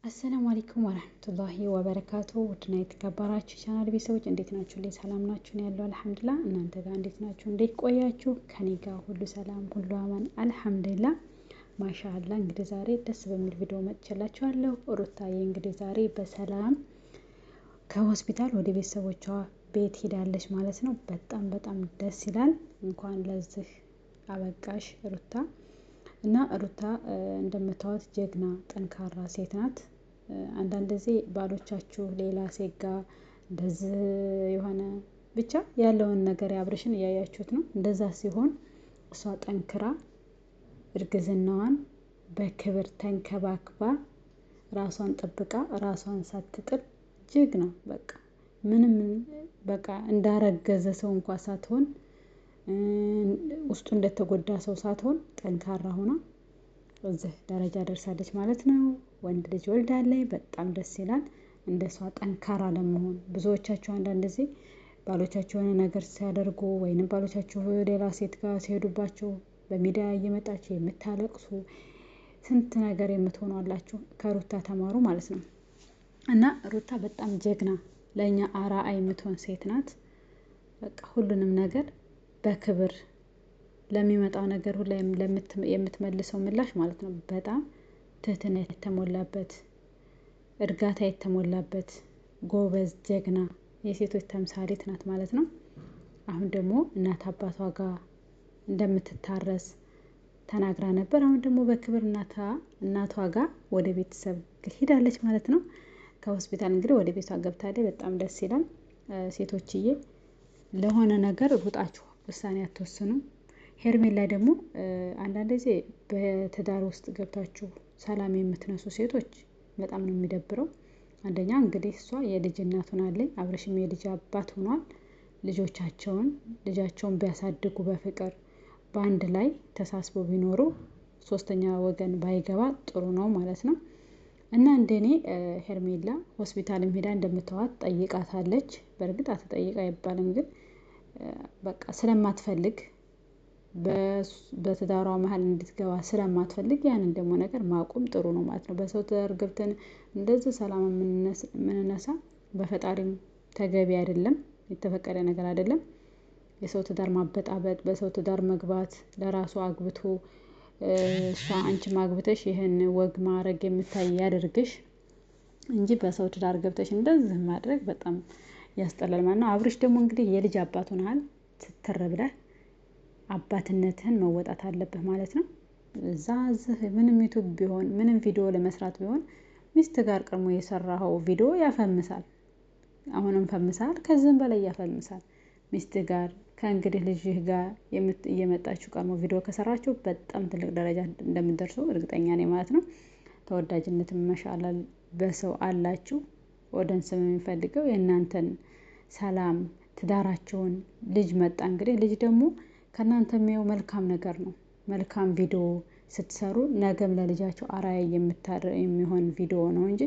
አሰላሙ አለይኩም ወራህመቱላሂ ወበረካቱ ውድና የተከበራችሁ ቻናል ቤተሰቦች እንዴት ናችሁ? ሰላም ናችሁ? ያለው አልሐምዱሊላህ። እናንተ ጋር እንዴት ናችሁ? እንዴት ቆያችሁ? ከኔ ጋር ሁሉ ሰላም ሁሉ አማን አልሐምዱሊላህ። ማሻአላ እንግዲህ ዛሬ ደስ በሚል ቪዲዮ መጥቼላችኋለሁ። ሩታዬ እንግዲህ ዛሬ በሰላም ከሆስፒታል ወደ ቤተሰቦቿ ቤት ሄዳለች ማለት ነው። በጣም ደስ ይላል። እንኳን ለዚህ አበቃሽ ሩታ። እና ሩታ እንደምታዩት ጀግና ጠንካራ ሴት ናት። አንዳንድ ጊዜ ባሎቻችሁ ሌላ ሴት ጋር እንደዚህ የሆነ ብቻ ያለውን ነገር ያብርሽን እያያችሁት ነው። እንደዛ ሲሆን እሷ ጠንክራ እርግዝናዋን በክብር ተንከባክባ ራሷን ጠብቃ ራሷን ሳትጥል ጀግና ምንም እንዳረገዘ ሰው እንኳን ሳትሆን ውስጡ እንደተጎዳ ሰው ሳትሆን ጠንካራ ሆና እዚህ ደረጃ ደርሳለች ማለት ነው። ወንድ ልጅ ወልዳለች። በጣም ደስ ይላል። እንደሷ ጠንካራ ለመሆን ብዙዎቻችሁ አንዳንድ ጊዜ ባሎቻችሁ የሆነ ነገር ሲያደርጉ ወይንም ባሎቻችሁ ሌላ ሴት ጋር ሲሄዱባችሁ በሚዲያ እየመጣችሁ የምታለቅሱ ስንት ነገር የምትሆኑ አላችሁ። ከሩታ ተማሩ ማለት ነው። እና ሩታ በጣም ጀግና ለኛ አርአያ የምትሆን ሴት ናት። ሁሉንም ነገር በክብር ለሚመጣው ነገር ሁሉ የምትመልሰው ምላሽ ማለት ነው። በጣም ትህትና የተሞላበት እርጋታ የተሞላበት ጎበዝ ጀግና የሴቶች ተምሳሌት ናት ማለት ነው። አሁን ደግሞ እናት አባቷ ጋር እንደምትታረስ ተናግራ ነበር። አሁን ደግሞ በክብር እናቷ ጋር ወደ ቤተሰብ ሄዳለች ማለት ነው። ከሆስፒታል እንግዲህ ወደ ቤቷ ገብታለች። በጣም ደስ ይላል። ሴቶችዬ ለሆነ ነገር ሩጣችሁ ውሳኔ አትወስኑ። ሄርሜላ ደግሞ አንዳንድ ጊዜ በትዳር ውስጥ ገብታችሁ ሰላም የምትነሱ ሴቶች በጣም ነው የሚደብረው። አንደኛ እንግዲህ እሷ የልጅ እናት ሆናለች። አብርሽም የልጅ አባት ሆኗል። ልጃቸውን ቢያሳድጉ በፍቅር በአንድ ላይ ተሳስበው ቢኖሩ ሶስተኛ ወገን ባይገባ ጥሩ ነው ማለት ነው። እና እንደኔ ሄርሜላ ሆስፒታልም ሄዳ እንደምታዋት ጠይቃታለች። በእርግጥ አትጠይቅ አይባልም፣ ግን ስለማትፈልግ በትዳሯ መሀል እንድትገባ ስለማትፈልግ ያንን ደግሞ ነገር ማቆም ጥሩ ነው ማለት ነው። በሰው ትዳር ገብተን እንደዚህ ሰላም የምንነሳ በፈጣሪም ተገቢ አይደለም፣ የተፈቀደ ነገር አይደለም። የሰው ትዳር ማበጣበጥ፣ በሰው ትዳር መግባት፣ ለራሱ አግብቶ እሷ አንቺም አግብተሽ ይህን ወግ ማድረግ የምታይ ያድርግሽ እንጂ በሰው ትዳር ገብተሽ እንደዚህ ማድረግ በጣም ያስጠላል ማለት ነው። አብርሽ ደግሞ እንግዲህ የልጅ አባት ሆነሃል። ስትር ብለህ አባትነትህን መወጣት አለብህ ማለት ነው። እዚህ ምንም ዩቲዩብ ቢሆን ምንም ቪዲዮ ለመስራት ቢሆን ሚስት ጋር ቀድሞ የሰራኸው ቪዲዮ ያፈምሳል። አሁንም ፈምሳል፣ ከዚህም በላይ ያፈምሳል። ሚስት ጋር ከእንግዲህ ልጅህ ጋር እየመጣችሁ ቀድሞ ቪዲዮ ከሰራችሁ በጣም ትልቅ ደረጃ እንደምትደርሱ እርግጠኛ ነኝ ማለት ነው። ተወዳጅነትም መሻላል በሰው አላችሁ። ኦዲየንስም የሚፈልገው የእናንተን ሰላም ትዳራቸውን ልጅ መጣ። እንግዲህ ልጅ ደግሞ ከእናንተ የሚያየው መልካም ነገር ነው። መልካም ቪዲዮ ስትሰሩ ነገም ለልጃቸው አርአያ የሚሆን ቪዲዮ ነው እንጂ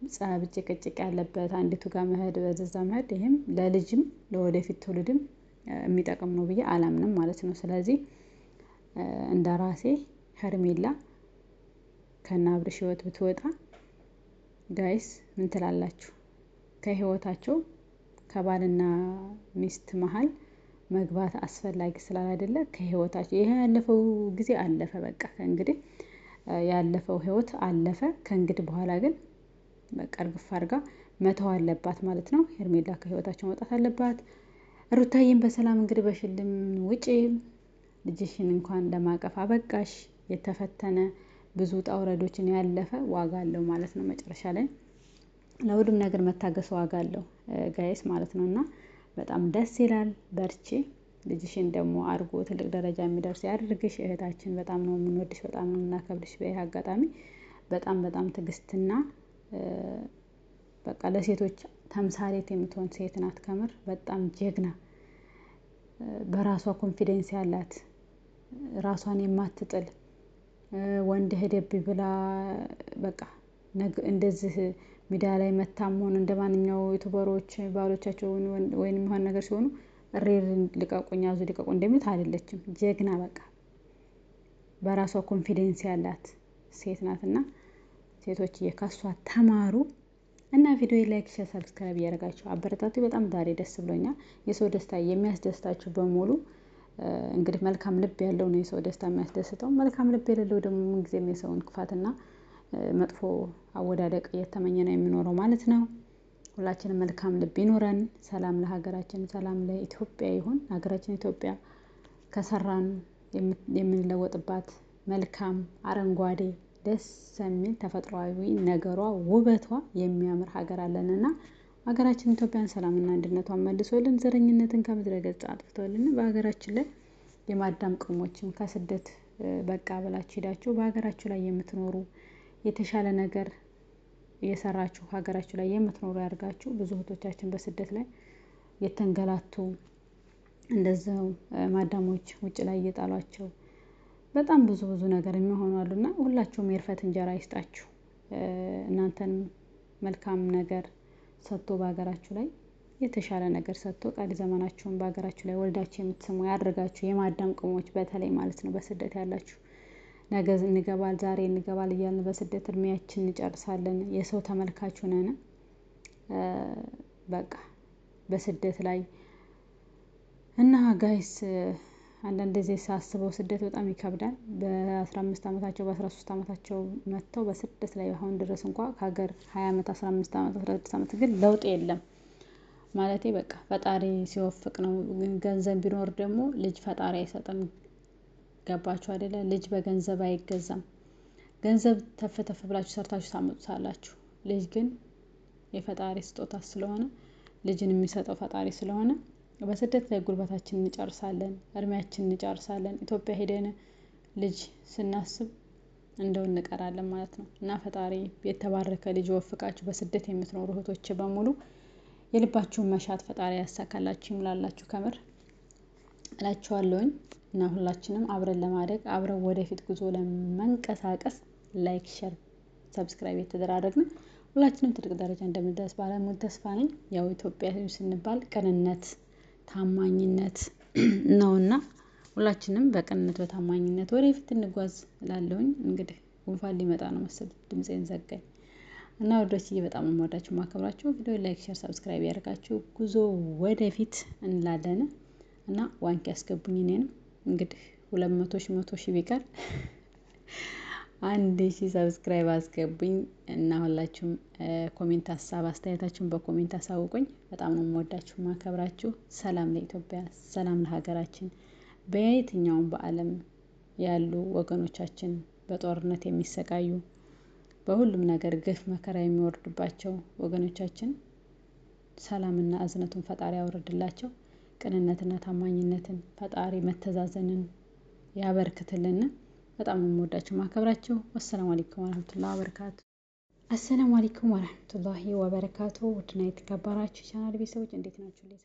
ጸብ ጭቅጭቅ ያለበት አንዲቱ ጋር መሄድ በዛ መሄድ ይሄም ለልጅም ለወደፊት ትውልድም የሚጠቅም ነው ብዬ አላምንም ማለት ነው። ስለዚህ እንደራሴ ሄርሜላ ከነ አብርሽ ህይወት ብትወጣ ጋይስ ምን ትላላችሁ? ከህይወታቸው ከባልና ሚስት መሀል መግባት አስፈላጊ ስላልሆነ ከህይወታቸው ይሄ ያለፈው ጊዜ አለፈ። በቃ ከእንግዲህ ያለፈው ህይወት አለፈ። ከእንግዲህ በኋላ ግን በቃ እርግፍ አድርጋ መተው አለባት ማለት ነው። ሄርሜላ ከህይወታቸው መውጣት አለባት። ሩታዬን በሰላም እንግዲህ በሽልም ውጪ። ልጅሽን እንኳን ለማቀፍ አበቃሽ። የተፈተነ ብዙ ውጣ ውረዶችን ያለፈ ዋጋ አለው ማለት ነው። መጨረሻ ላይ ለሁሉም ነገር መታገስ ዋጋ አለው ጋይስ ማለት ነው። እና በጣም ደስ ይላል። በርቺ። ልጅሽን ደግሞ አድርጎ ትልቅ ደረጃ የሚደርስ ያድርግሽ። እህታችን በጣም ነው የምንወድሽ፣ በጣም ነው የምናከብርሽ። በይህ አጋጣሚ በጣም ትዕግስትና ለሴቶች ተምሳሌት የምትሆን ሴት ናት። ከምር በጣም ጀግና፣ በራሷ ኮንፊደንስ ያላት፣ ራሷን የማትጥል ወንድ ሄደብኝ ብላ እንደዚህ ሚዲያ ላይ መታም ሆነ እንደማንኛው ዩቲዩበሮች ባሎቻቸውን ወይንም የሆነ ነገር ሲሆኑ ሬር ልቀቁኝ ያዙ ልቀቁ እንደሚሉት አይደለችም። ጀግና በራሷ ኮንፊደንስ ያላት ሴት ናትና ሴቶችዬ ከሷ ተማሩ። እና ቪዲዮ ላይክ፣ ሼር፣ ሰብስክራይብ እያደረጋችሁ አበረታቱ። በጣም ዛሬ ደስ ብሎኛል። የሰው ደስታ የሚያስደስታችሁ በሙሉ እንግዲህ መልካም ልብ ያለው ነው የሰው ደስታ የሚያስደስተው። መልካም ልብ የሌለው ደግሞ ምንጊዜም የሰውን ክፋትና መጥፎ አወዳደቅ እየተመኘ ነው የሚኖረው ማለት ነው። ሁላችንም መልካም ልብ ይኖረን። ሰላም ለሀገራችን፣ ሰላም ለኢትዮጵያ ይሁን። ሀገራችን ኢትዮጵያ ከሰራን የምንለወጥባት መልካም አረንጓዴ ደስ የሚል ተፈጥሯዊ ነገሯ ውበቷ የሚያምር ሀገር አለንና ሀገራችን ኢትዮጵያን ሰላምና አንድነቷን መልሶልን ዘረኝነትን ከምድረ ገጽ አጥፍቶልን በሀገራችን ላይ የማዳም ቅመሞችም ከስደት በቃ ብላችሁ ሄዳችሁ በሀገራችሁ ላይ የምትኖሩ የተሻለ ነገር እየሰራችሁ ሀገራችሁ ላይ የምትኖሩ ያድርጋችሁ። ብዙ እህቶቻችን በስደት ላይ የተንገላቱ እንደዛው ማዳሞች ውጭ ላይ እየጣሏቸው በጣም ብዙ ነገር የሚሆኑ አሉና ሁላችሁም የእርፈት እንጀራ ይስጣችሁ። እናንተንም መልካም ነገር ሰጥቶ በሀገራችሁ ላይ የተሻለ ነገር ሰጥቶ ቀሪ ዘመናችሁን በሀገራችሁ ላይ ወልዳችሁ የምትሰሙ ያድርጋችሁ። የማዳም ቅመሞች በተለይ ማለት ነው በስደት ያላችሁ ነገ እንገባል ዛሬ እንገባል እያልን በስደት እድሜያችን እንጨርሳለን። የሰው ተመልካች ሆነን በቃ በስደት ላይ እና ጋይስ አንዳንድ ጊዜ ሳስበው ስደት በጣም ይከብዳል። በ15 ዓመታቸው በ13 ዓመታቸው መጥተው በስደት ላይ አሁን ድረስ እንኳን ከሀገር 20 ዓመት 15 ዓመት 16 ዓመት ግን ለውጥ የለም ማለቴ በቃ ፈጣሪ ሲወፍቅ ነው። ገንዘብ ቢኖር ደግሞ ልጅ ፈጣሪ አይሰጥም። ገባችሁ አይደለ? ልጅ በገንዘብ አይገዛም። ገንዘብ ተፍ ተፍ ብላችሁ ሰርታችሁ ታመጡታላችሁ። ልጅ ግን የፈጣሪ ስጦታ ስለሆነ ልጅን የሚሰጠው ፈጣሪ ስለሆነ በስደት ላይ ጉልበታችንን እንጨርሳለን፣ እድሜያችንን እንጨርሳለን። ኢትዮጵያ ሄደን ልጅ ስናስብ እንደው እንቀራለን ማለት ነው። እና ፈጣሪ የተባረከ ልጅ ወፍቃችሁ በስደት የምትኖሩ እህቶች በሙሉ የልባችሁን መሻት ፈጣሪ ያሳካላችሁ ይሙላላችሁ ከምር እላችኋለሁኝ። እና ሁላችንም አብረን ለማደግ አብረን ወደፊት ጉዞ ለመንቀሳቀስ ላይክ፣ ሼር፣ ሰብስክራይብ የተደራረግን ሁላችንም ትልቅ ደረጃ እንደምንደርስ ባለሙሉ ተስፋ ነኝ። ያው ኢትዮጵያዊ ስንባል ቅንነት፣ ታማኝነት ነውና ሁላችንም በቅንነት በታማኝነት ወደፊት እንጓዝ እላለሁኝ። እንግዲህ ጉንፋን ሊመጣ ነው መሰል ድምጼን ዘጋኝ። እና ወዶችዬ በጣም የምወዳችሁ ማከብራችሁ ቪዲዮ ላይክ፣ ሼር፣ ሰብስክራይብ ያደርጋችሁ ጉዞ ወደፊት እንላለን። እና ዋንክ ያስገቡኝ እኔንም እንግዲህ 200 ሺህ ቢቀር 1000 ሰብስክራይብ አስገቡኝ። እና ሁላችሁም ኮሜንት ሀሳብ አስተያየታችሁን በኮሜንት አሳውቁኝ። በጣም ነው የምወዳችሁ ማከብራችሁ። ሰላም ለኢትዮጵያ፣ ሰላም ለሀገራችን። በየትኛውም በዓለም ያሉ ወገኖቻችን በጦርነት የሚሰቃዩ በሁሉም ነገር ግፍ መከራ የሚወርድባቸው ወገኖቻችን ሰላምና እዝነቱን ፈጣሪ ያወርድላቸው። ቅንነትና ታማኝነትን ፈጣሪ መተዛዘንን ያበርክትልን። በጣም የምወዳችሁ ማከብራችሁ። ወሰላሙ አለይኩም ወራህመቱላሂ ወበረካቱ። አሰላሙ አለይኩም ወራህመቱላሂ ወበረካቱ። ውድና የተከበራችሁ ቻናል ቤተሰቦች እንዴት ናችሁ?